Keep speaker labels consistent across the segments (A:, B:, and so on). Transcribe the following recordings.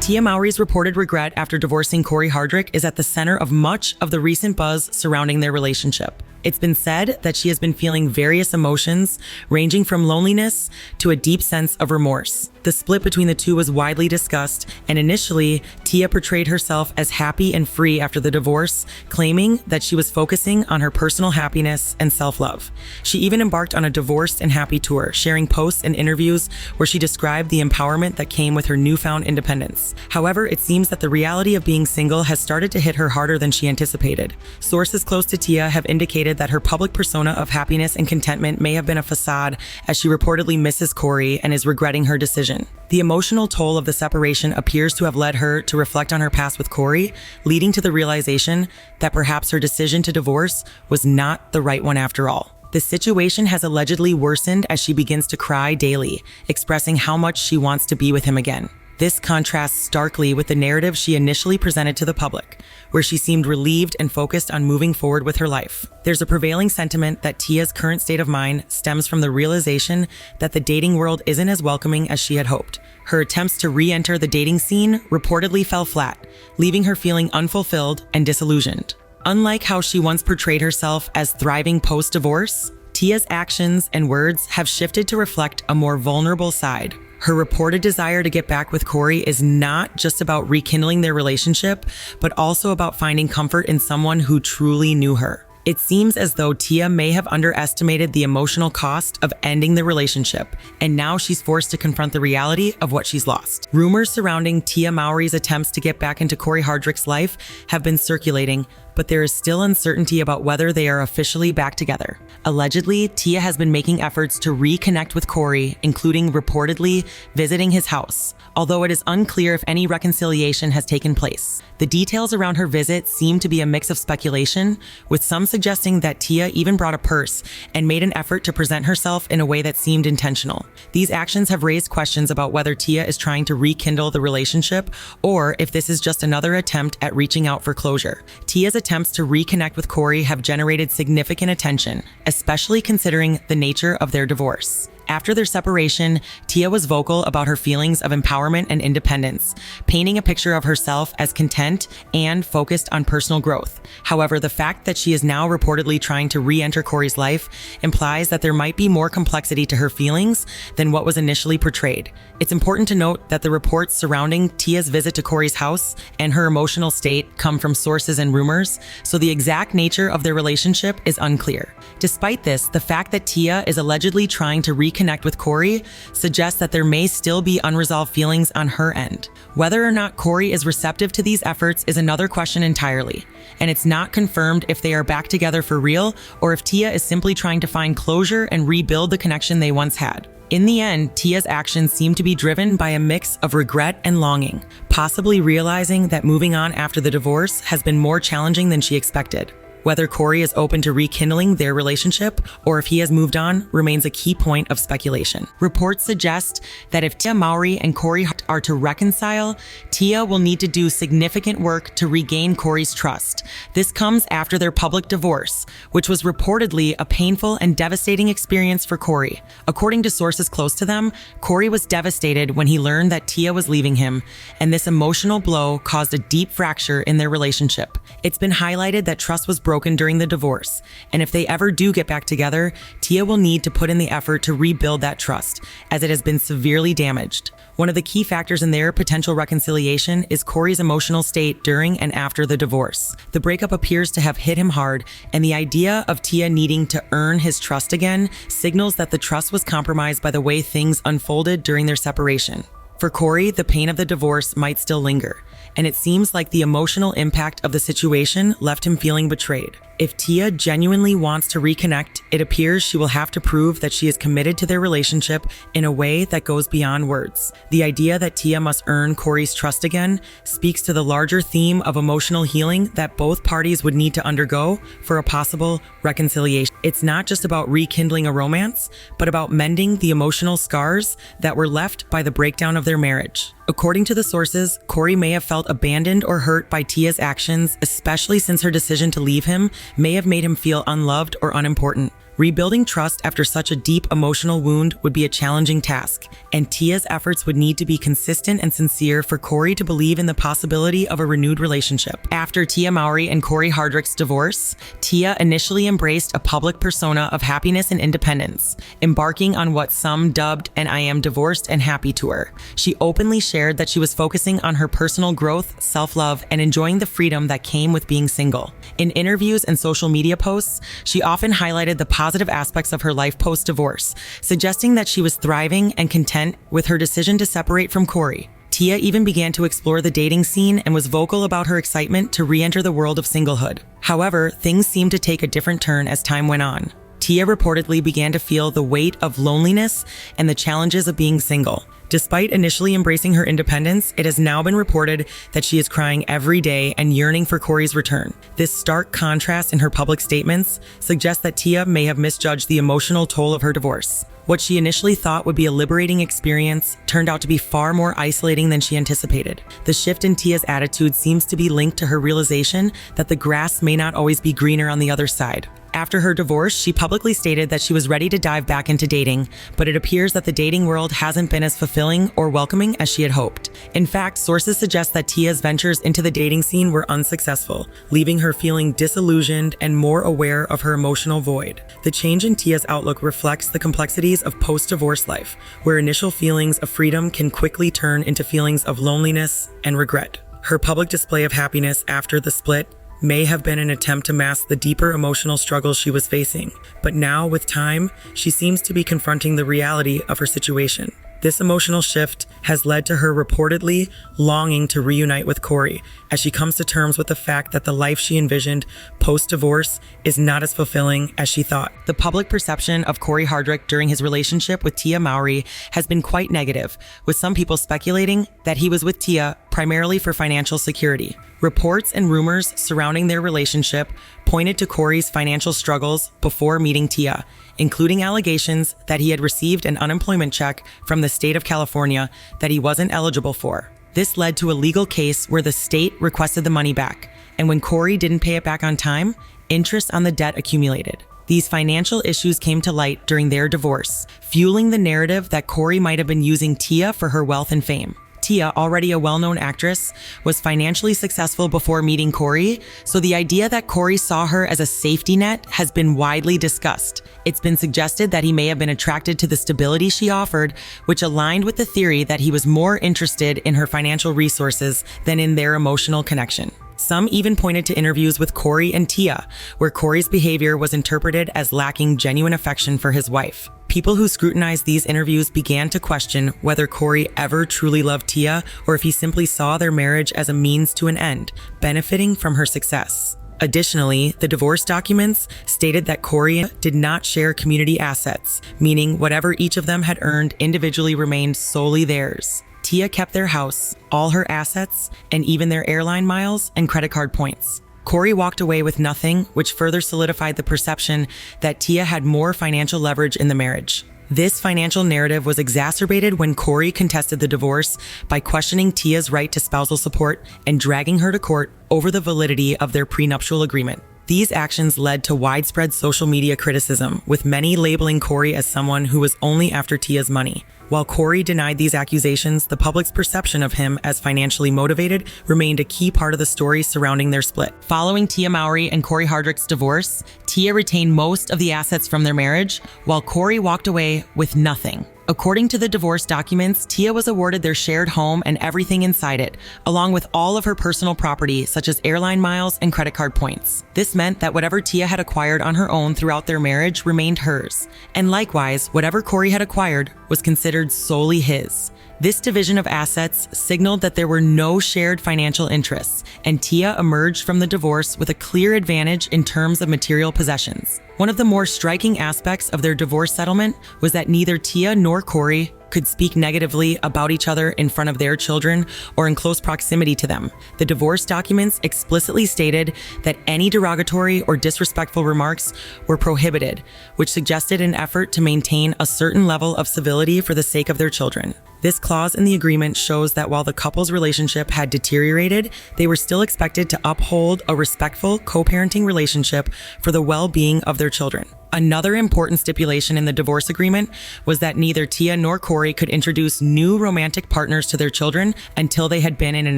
A: Tia Mowry's reported regret after divorcing Cory Hardrict is at the center of much of the recent buzz surrounding their relationship. It's been said that she has been feeling various emotions, ranging from loneliness to a deep sense of remorse. The split between the two was widely discussed, and initially, Tia portrayed herself as happy and free after the divorce, claiming that she was focusing on her personal happiness and self-love. She even embarked on a divorced and happy tour, sharing posts and interviews where she described the empowerment that came with her newfound independence. However, it seems that the reality of being single has started to hit her harder than she anticipated. Sources close to Tia have indicated that her public persona of happiness and contentment may have been a facade, as she reportedly misses Cory and is regretting her decision. The emotional toll of the separation appears to have led her to reflect on her past with Cory, leading to the realization that perhaps her decision to divorce was not the right one after all. The situation has allegedly worsened as she begins to cry daily, expressing how much she wants to be with him again. This contrasts starkly with the narrative she initially presented to the public, where she seemed relieved and focused on moving forward with her life. There's a prevailing sentiment that Tia's current state of mind stems from the realization that the dating world isn't as welcoming as she had hoped. Her attempts to re-enter the dating scene reportedly fell flat, leaving her feeling unfulfilled and disillusioned. Unlike how she once portrayed herself as thriving post-divorce, Tia's actions and words have shifted to reflect a more vulnerable side. Her reported desire to get back with Cory is not just about rekindling their relationship, but also about finding comfort in someone who truly knew her. It seems as though Tia may have underestimated the emotional cost of ending the relationship, and now she's forced to confront the reality of what she's lost. Rumors surrounding Tia Mowry's attempts to get back into Cory Hardrict's life have been circulating, but there is still uncertainty about whether they are officially back together. Allegedly, Tia has been making efforts to reconnect with Cory, including reportedly visiting his house, although it is unclear if any reconciliation has taken place. The details around her visit seem to be a mix of speculation, with some suggesting that Tia even brought a purse and made an effort to present herself in a way that seemed intentional. These actions have raised questions about whether Tia is trying to rekindle the relationship or if this is just another attempt at reaching out for closure. Tia's attempts to reconnect with Cory have generated significant attention, especially considering the nature of their divorce. After their separation, Tia was vocal about her feelings of empowerment and independence, painting a picture of herself as content and focused on personal growth. However, the fact that she is now reportedly trying to re-enter Cory's life implies that there might be more complexity to her feelings than what was initially portrayed. It's important to note that the reports surrounding Tia's visit to Cory's house and her emotional state come from sources and rumors, so the exact nature of their relationship is unclear. Despite this, the fact that Tia is allegedly trying to reconnect with Cory suggests that there may still be unresolved feelings on her end. Whether or not Cory is receptive to these efforts is another question entirely, and it's not confirmed if they are back together for real or if Tia is simply trying to find closure and rebuild the connection they once had. In the end, Tia's actions seem to be driven by a mix of regret and longing, possibly realizing that moving on after the divorce has been more challenging than she expected. Whether Cory is open to rekindling their relationship or if he has moved on remains a key point of speculation. Reports suggest that if Tia Mowry and Cory are to reconcile, Tia will need to do significant work to regain Cory's trust. This comes after their public divorce, which was reportedly a painful and devastating experience for Cory. According to sources close to them, Cory was devastated when he learned that Tia was leaving him, and this emotional blow caused a deep fracture in their relationship. It's been highlighted that trust was broken during the divorce, and if they ever do get back together, Tia will need to put in the effort to rebuild that trust, as it has been severely damaged. One of the key factors in their potential reconciliation is Cory's emotional state during and after the divorce. The breakup appears to have hit him hard, and the idea of Tia needing to earn his trust again signals that the trust was compromised by the way things unfolded during their separation. For Cory, the pain of the divorce might still linger, and it seems like the emotional impact of the situation left him feeling betrayed. If Tia genuinely wants to reconnect, it appears she will have to prove that she is committed to their relationship in a way that goes beyond words. The idea that Tia must earn Cory's trust again speaks to the larger theme of emotional healing that both parties would need to undergo for a possible reconciliation. It's not just about rekindling a romance, but about mending the emotional scars that were left by the breakdown of their marriage. According to the sources, Cory may have felt abandoned or hurt by Tia's actions, especially since her decision to leave him may have made him feel unloved or unimportant. Rebuilding trust after such a deep emotional wound would be a challenging task, and Tia's efforts would need to be consistent and sincere for Cory to believe in the possibility of a renewed relationship. After Tia Mowry and Cory Hardrict's divorce, Tia initially embraced a public persona of happiness and independence, embarking on what some dubbed an "I am divorced and happy" tour. She openly shared that she was focusing on her personal growth, self-love, and enjoying the freedom that came with being single. In interviews and social media posts, she often highlighted the positive aspects of her life post-divorce, suggesting that she was thriving and content with her decision to separate from Cory. Tia even began to explore the dating scene and was vocal about her excitement to re-enter the world of singlehood. However, things seemed to take a different turn as time went on. Tia reportedly began to feel the weight of loneliness and the challenges of being single. Despite initially embracing her independence, it has now been reported that she is crying every day and yearning for Cory's return. This stark contrast in her public statements suggests that Tia may have misjudged the emotional toll of her divorce. What she initially thought would be a liberating experience turned out to be far more isolating than she anticipated. The shift in Tia's attitude seems to be linked to her realization that the grass may not always be greener on the other side. After her divorce, she publicly stated that she was ready to dive back into dating, but it appears that the dating world hasn't been as fulfilling or welcoming as she had hoped. In fact, sources suggest that Tia's ventures into the dating scene were unsuccessful, leaving her feeling disillusioned and more aware of her emotional void. The change in Tia's outlook reflects the complexities of post-divorce life, where initial feelings of freedom can quickly turn into feelings of loneliness and regret. Her public display of happiness after the split may have been an attempt to mask the deeper emotional struggles she was facing, but now, with time, she seems to be confronting the reality of her situation. This emotional shift has led to her reportedly longing to reunite with Cory, as she comes to terms with the fact that the life she envisioned post-divorce is not as fulfilling as she thought. The public perception of Cory Hardrict during his relationship with Tia Mowry has been quite negative, with some people speculating that he was with Tia primarily for financial security. Reports and rumors surrounding their relationship pointed to Cory's financial struggles before meeting Tia, including allegations that he had received an unemployment check from the state of California that he wasn't eligible for. This led to a legal case where the state requested the money back, and when Cory didn't pay it back on time, interest on the debt accumulated. These financial issues came to light during their divorce, fueling the narrative that Cory might have been using Tia for her wealth and fame. Tia, already a well-known actress, was financially successful before meeting Cory, so the idea that Cory saw her as a safety net has been widely discussed. It's been suggested that he may have been attracted to the stability she offered, which aligned with the theory that he was more interested in her financial resources than in their emotional connection. Some even pointed to interviews with Cory and Tia, where Cory's behavior was interpreted as lacking genuine affection for his wife. People who scrutinized these interviews began to question whether Cory ever truly loved Tia or if he simply saw their marriage as a means to an end, benefiting from her success. Additionally, the divorce documents stated that Cory did not share community assets, meaning whatever each of them had earned individually remained solely theirs. Tia kept their house, all her assets, and even their airline miles and credit card points. Cory walked away with nothing, which further solidified the perception that Tia had more financial leverage in the marriage. This financial narrative was exacerbated when Cory contested the divorce by questioning Tia's right to spousal support and dragging her to court over the validity of their prenuptial agreement. These actions led to widespread social media criticism, with many labeling Cory as someone who was only after Tia's money. While Cory denied these accusations, the public's perception of him as financially motivated remained a key part of the story surrounding their split. Following Tia Mowry and Cory Hardrict's divorce, Tia retained most of the assets from their marriage, while Cory walked away with nothing. According to the divorce documents, Tia was awarded their shared home and everything inside it, along with all of her personal property, such as airline miles and credit card points. This meant that whatever Tia had acquired on her own throughout their marriage remained hers, and likewise, whatever Cory had acquired was considered solely his. This division of assets signaled that there were no shared financial interests, and Tia emerged from the divorce with a clear advantage in terms of material possessions. One of the more striking aspects of their divorce settlement was that neither Tia nor Cory could speak negatively about each other in front of their children or in close proximity to them. The divorce documents explicitly stated that any derogatory or disrespectful remarks were prohibited, which suggested an effort to maintain a certain level of civility for the sake of their children. This clause in the agreement shows that while the couple's relationship had deteriorated, they were still expected to uphold a respectful co-parenting relationship for the well-being of their children. Another important stipulation in the divorce agreement was that neither Tia nor Cory could introduce new romantic partners to their children until they had been in an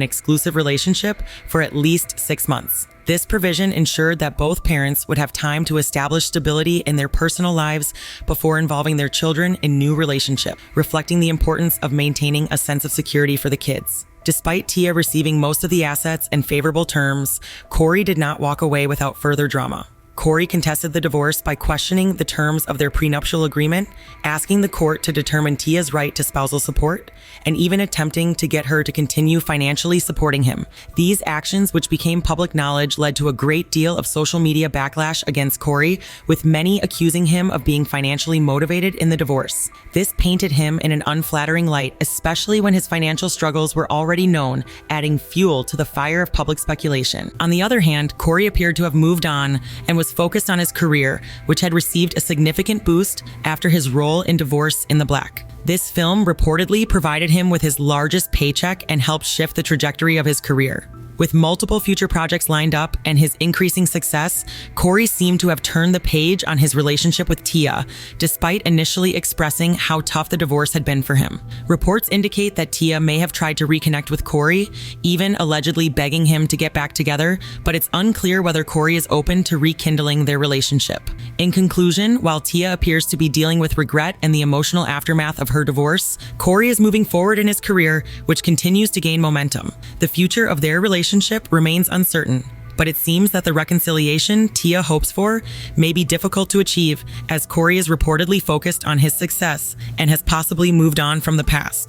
A: exclusive relationship for at least 6 months. This provision ensured that both parents would have time to establish stability in their personal lives before involving their children in new relationship, reflecting the importance of maintaining a sense of security for the kids. Despite Tia receiving most of the assets and favorable terms, Cory did not walk away without further drama. Cory contested the divorce by questioning the terms of their prenuptial agreement, asking the court to determine Tia's right to spousal support, and even attempting to get her to continue financially supporting him. These actions, which became public knowledge, led to a great deal of social media backlash against Cory, with many accusing him of being financially motivated in the divorce. This painted him in an unflattering light, especially when his financial struggles were already known, adding fuel to the fire of public speculation. On the other hand, Cory appeared to have moved on and was focused on his career, which had received a significant boost after his role in Divorce in the Black. This film reportedly provided him with his largest paycheck and helped shift the trajectory of his career. With multiple future projects lined up and his increasing success, Cory seemed to have turned the page on his relationship with Tia, despite initially expressing how tough the divorce had been for him. Reports indicate that Tia may have tried to reconnect with Cory, even allegedly begging him to get back together, but it's unclear whether Cory is open to rekindling their relationship. In conclusion, while Tia appears to be dealing with regret and the emotional aftermath of her divorce, Cory is moving forward in his career, which continues to gain momentum. The future of their relationship remains uncertain, but it seems that the reconciliation Tia hopes for may be difficult to achieve, as Cory is reportedly focused on his success and has possibly moved on from the past.